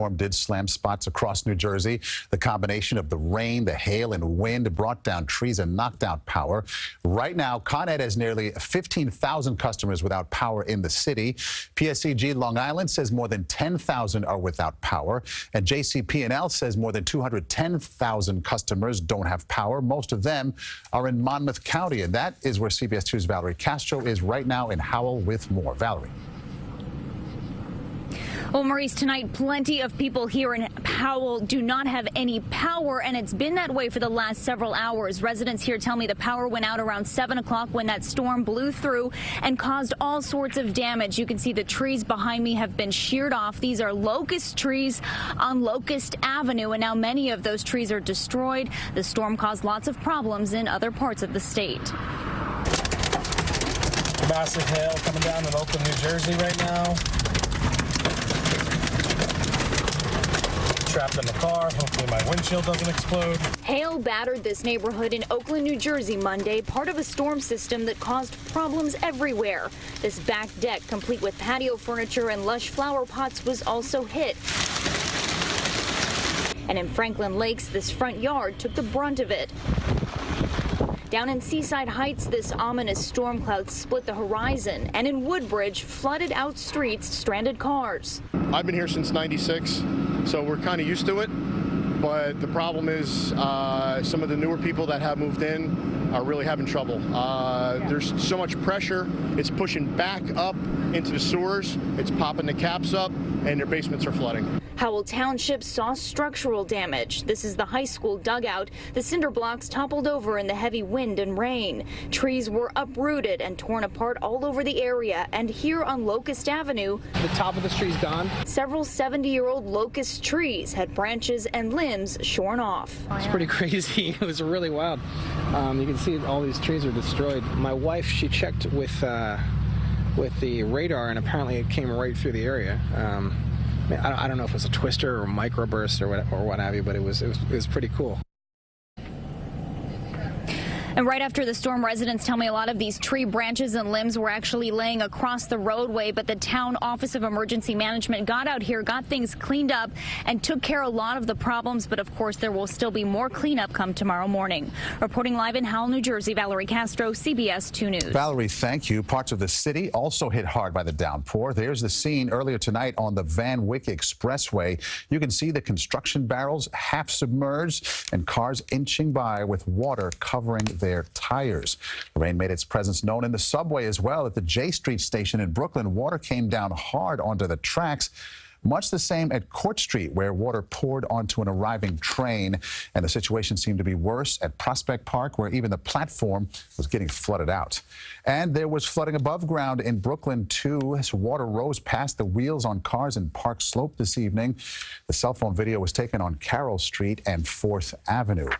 Storm did slam spots across New Jersey. The combination of the rain, the hail, and wind brought down trees and knocked out power. Right now, Con Ed has nearly 15,000 customers without power in the city. PSEG Long Island says more than 10,000 are without power. And JCP&L says more than 210,000 customers don't have power. Most of them are in Monmouth County. And that is where CBS 2's Valerie Castro is right now in Howell with more. Valerie. Well, Maurice, tonight, plenty of people here in Powell do not have any power, and it's been that way for the last several hours. Residents here tell me the power went out around 7 o'clock when that storm blew through and caused all sorts of damage. You can see the trees behind me have been sheared off. These are locust trees on Locust Avenue, and now many of those trees are destroyed. The storm caused lots of problems in other parts of the state. Massive hail coming down in Oakland, New Jersey right now. Trapped in the car. Hopefully my windshield doesn't explode. Hail battered this neighborhood in Oakland, New Jersey Monday, part of a storm system that caused problems everywhere. This back deck, complete with patio furniture and lush flower pots, was also hit. And in Franklin Lakes, this front yard took the brunt of it. Down in Seaside Heights, this ominous storm cloud split the horizon, and in Woodbridge, flooded out streets, stranded cars. I've been here since '96, so we're kind of used to it. But the problem is some of the newer people that have moved in are really having trouble. There's so much pressure. It's pushing back up into the sewers. It's popping the caps up, and their basements are flooding. Howell Township saw structural damage. This is the high school dugout. The cinder blocks toppled over in the heavy wind and rain. Trees were uprooted and torn apart all over the area. And here on Locust Avenue, The top of the tree's gone. several 70-year-old locust trees had branches and limbs shorn off. It's pretty crazy. It was really wild. You can see all these trees are destroyed. My wife, she checked with the radar, and apparently it came right through the area. I don't know if it was a twister or a microburst or what have you, but it was pretty cool. And right after the storm, residents tell me a lot of these tree branches and limbs were actually laying across the roadway, but the town Office of Emergency Management got out here, got things cleaned up, and took care of a lot of the problems. But of course, there will still be more cleanup come tomorrow morning. Reporting live in Howell, New Jersey, Valerie Castro, CBS 2 News. Valerie, thank you. Parts of the city also hit hard by the downpour. There's the scene earlier tonight on the Van Wyck Expressway. You can see the construction barrels half submerged and cars inching by with water covering their tires. The rain made its presence known in the subway as well. At the J Street station in Brooklyn, water came down hard onto the tracks. Much the same at Court Street, where water poured onto an arriving train. And the situation seemed to be worse at Prospect Park, where even the platform was getting flooded out. And there was flooding above ground in Brooklyn, too, as water rose past the wheels on cars in Park Slope this evening. The cell phone video was taken on Carroll Street and 4th Avenue.